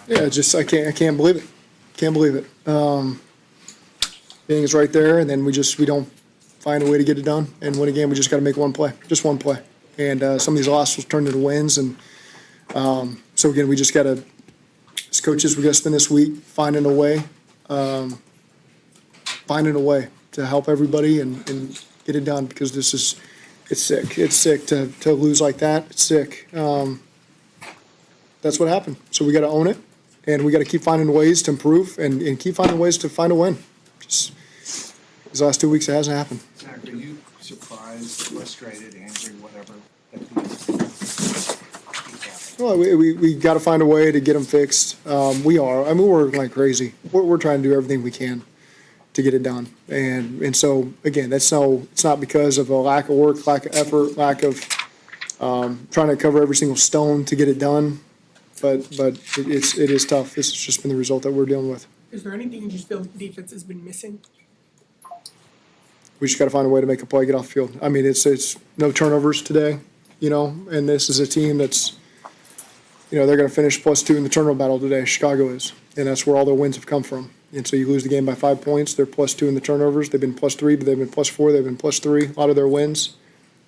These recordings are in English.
Yeah, just I can't believe it. Can't believe it. Everything's right there, and then we don't find a way to get it done and win a game. We just got to make one play, just one play. And some of these losses turn into wins, and so again, we just got to, as coaches, we got to spend this week finding a way to help everybody and get it done, because it's sick. It's sick to lose like that. It's sick. That's what happened. So we got to own it, and we got to keep finding ways to improve and keep finding ways to find a win. Just these last 2 weeks, it hasn't happened. Zach, are you surprised, frustrated, angry, whatever? Well, we got to find a way to get them fixed. We are. I mean, we're working like crazy. We're trying to do everything we can to get it done. And so, again, it's not because of a lack of work, lack of effort, lack of trying to cover every single stone to get it done. But it is tough. This has just been the result that we're dealing with. Is there anything you just feel the defense has been missing? We just got to find a way to make a play, get off the field. I mean, it's no turnovers today, and this is a team that's, they're going to finish +2 in the turnover battle today. Chicago is, and that's where all their wins have come from. And so you lose the game by 5 points. They're +2 in the turnovers. They've been +3, but they've been +4. They've been +3. A lot of their wins,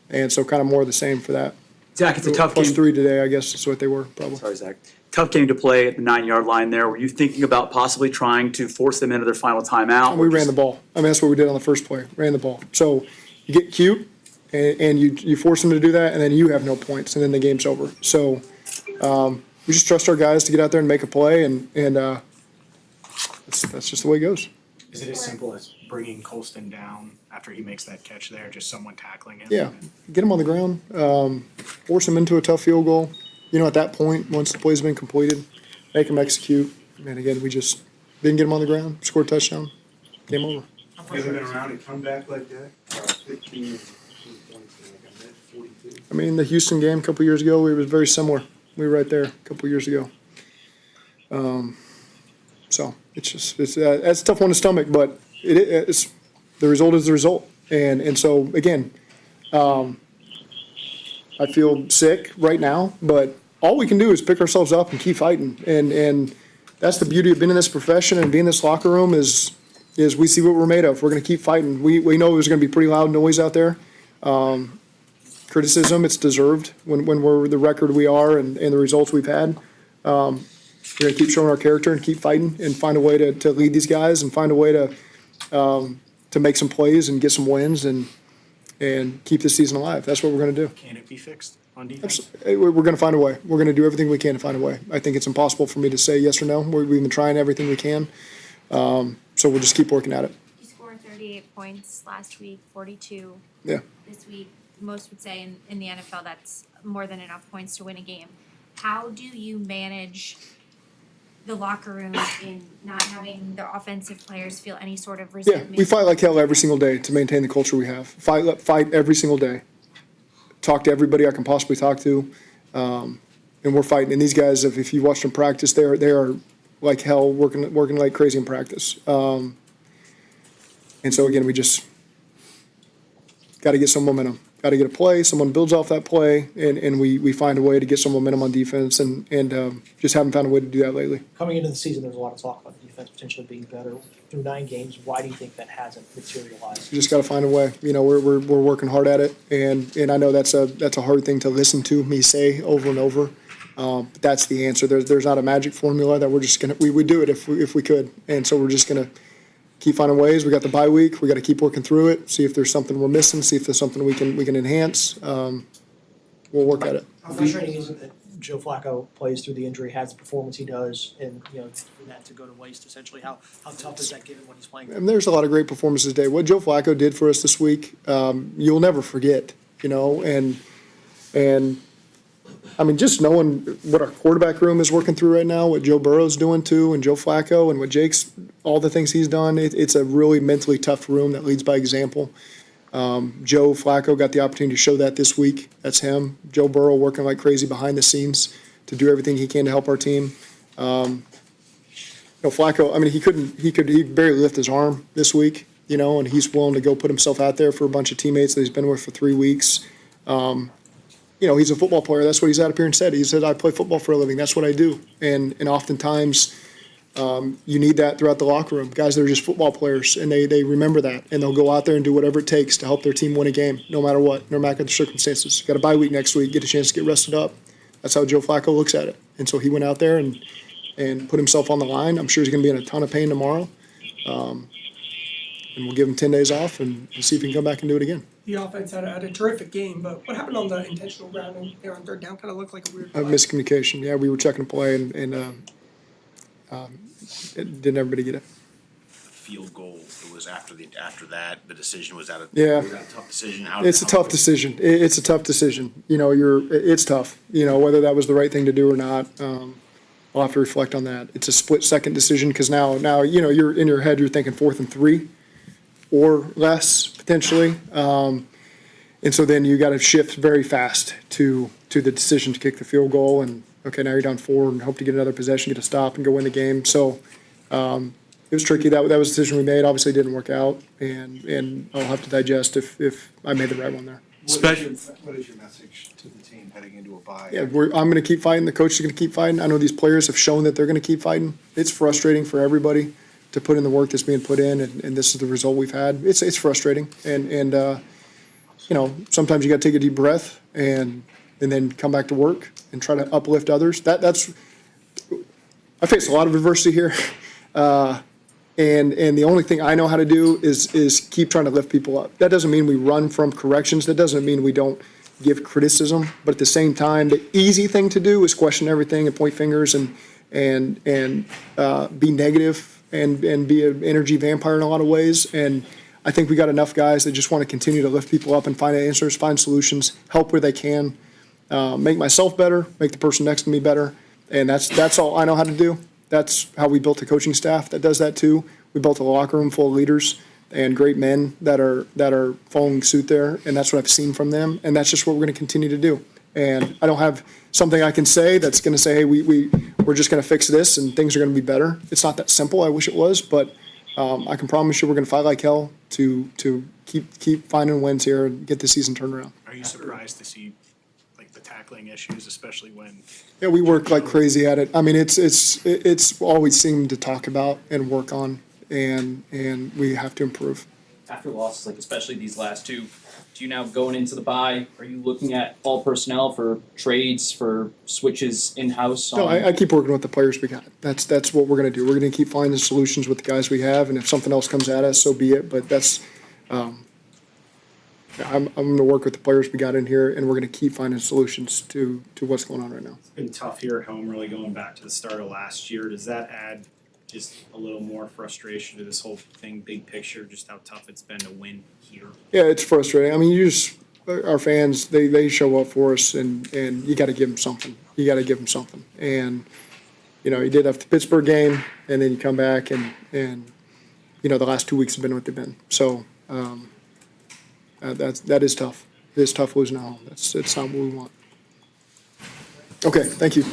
and so kind of more of the same for that. Zach, it's a tough game. +3 today, I guess is what they were probably. Sorry, Zach. Tough game to play at the 9-yard line there. Were you thinking about possibly trying to force them into their final timeout? We ran the ball. I mean, that's what we did on the first play. Ran the ball. So you get cute, and you force them to do that, and then you have no points, and then the game's over. So we just trust our guys to get out there and make a play, and that's just the way it goes. Is it as simple as bringing Colston down after he makes that catch there, just someone tackling him? Yeah, get him on the ground, force him into a tough field goal. At that point, once the play's been completed, make him execute. And again, we just didn't get him on the ground, score a touchdown, game over. Have been around and come back like that? 15 points, like a net 42. I mean, the Houston game a couple years ago, it was very similar. We were right there a couple years ago. So it's a tough one to stomach, but it's the result is the result. And so again, I feel sick right now, but all we can do is pick ourselves up and keep fighting. And that's the beauty of being in this profession and being in this locker room is we see what we're made of. We're going to keep fighting. We know there's going to be pretty loud noise out there. Criticism, it's deserved when we're the record we are and the results we've had. We're going to keep showing our character and keep fighting and find a way to lead these guys and find a way to make some plays and get some wins and keep this season alive. That's what we're going to do. Can it be fixed on defense? We're going to find a way. We're going to do everything we can to find a way. I think it's impossible for me to say yes or no. We've been trying everything we can. So we'll just keep working at it. You scored 38 points last week, 42 Yeah. this week. Most would say in the NFL that's more than enough points to win a game. How do you manage the locker room in not having the offensive players feel any sort of Yeah, resentment? we fight like hell every single day to maintain the culture we have. Fight every single day. Talk to everybody I can possibly talk to, and we're fighting. And these guys, if you watch them practice, they are like hell, working like crazy in practice. And so again, we just got to get some momentum. Got to get a play. Someone builds off that play, and we find a way to get some momentum on defense, and just haven't found a way to do that lately. Coming into the season, there's a lot of talk about the defense potentially being better. Through 9 games, why do you think that hasn't materialized? You just got to find a way. We're working hard at it, and I know that's a hard thing to listen to me say over and over. But that's the answer. There's not a magic formula that we're just we would do it if we could, and so we're just gonna keep finding ways. We got the bye week. We got to keep working through it. See if there's something we're missing. See if there's something we can enhance. We'll work at it. How frustrating is it that Joe Flacco plays through the injury, has the performance he does, and for that to go to waste essentially? How tough is that given when he's playing? And there's a lot of great performances today. What Joe Flacco did for us this week, you'll never forget. And I mean, just knowing what our quarterback room is working through right now, what Joe Burrow's doing too, and Joe Flacco, and what all the things he's done, it's a really mentally tough room that leads by example. Joe Flacco got the opportunity to show that this week. That's him. Joe Burrow working like crazy behind the scenes to do everything he can to help our team. Flacco, I mean, he barely lift his arm this week, and he's willing to go put himself out there for a bunch of teammates that he's been with for 3 weeks. he's a football player. That's what he's out up here and said. He said, I play football for a living. That's what I do. And oftentimes, you need that throughout the locker room. Guys that are just football players, and they remember that, and they'll go out there and do whatever it takes to help their team win a game, no matter what, no matter the circumstances. Got a bye week next week, get a chance to get rested up. That's how Joe Flacco looks at it. And so he went out there and put himself on the line. I'm sure he's going to be in a ton of pain tomorrow. And we'll give him 10 days off and see if he can come back and do it again. The offense had a terrific game, but what happened on the intentional grounding there on third down? Kind of looked like a weird play. Miscommunication. Yeah, we were checking a play and it didn't everybody get it. Field goal, it was after that, the decision was Yeah. was that a tough decision? It's a tough decision. It's a tough decision. It's tough, whether that was the right thing to do or not. I'll have to reflect on that. It's a split-second decision because now, you're in your head, you're thinking 4th and 3 or less potentially. And so then you got to shift very fast to the decision to kick the field goal. And okay, now you're down 4 and hope to get another possession, get a stop, and go win the game. So it was tricky. That was a decision we made. Obviously, it didn't work out, and I'll have to digest if I made the right one there. What is your message to the team heading into a bye? Yeah, I'm going to keep fighting. The coach is going to keep fighting. I know these players have shown that they're going to keep fighting. It's frustrating for everybody to put in the work that's being put in, and this is the result we've had. It's frustrating, and sometimes you got to take a deep breath and then come back to work and try to uplift others. That's I face a lot of adversity here, and the only thing I know how to do is keep trying to lift people up. That doesn't mean we run from corrections. That doesn't mean we don't give criticism. But at the same time, the easy thing to do is question everything and point fingers and be negative and be an energy vampire in a lot of ways. And I think we got enough guys that just want to continue to lift people up and find answers, find solutions, help where they can, make myself better, make the person next to me better. And that's all I know how to do. That's how we built a coaching staff that does that too. We built a locker room full of leaders and great men that are following suit there, and that's what I've seen from them, and that's just what we're going to continue to do. And I don't have something I can say that's going to say, hey, we're just going to fix this and things are going to be better. It's not that simple. I wish it was, but I can promise you we're going to fight like hell to keep finding wins here and get the season turned around. Are you surprised to see like the tackling issues, especially when? Yeah, we work like crazy at it. I mean, it's all we seem to talk about and work on, and we have to improve. After losses, like especially these last two, do you now going into the bye, are you looking at all personnel for trades, for switches in-house? No, I keep working with the players we got. That's what we're going to do. We're going to keep finding solutions with the guys we have, and if something else comes at us, so be it. But that's I'm going to work with the players we got in here, and we're going to keep finding solutions to what's going on right now. It's been tough here at home, really going back to the start of last year. Does that add just a little more frustration to this whole thing, big picture, just how tough it's been to win here? Yeah, it's frustrating. I mean, our fans, they show up for us, and you got to give them something. You got to give them something. And, you did have the Pittsburgh game, and then you come back, and the last 2 weeks have been what they've been. So, that is tough. It is tough losing at home. It's not what we want. Okay, thank you.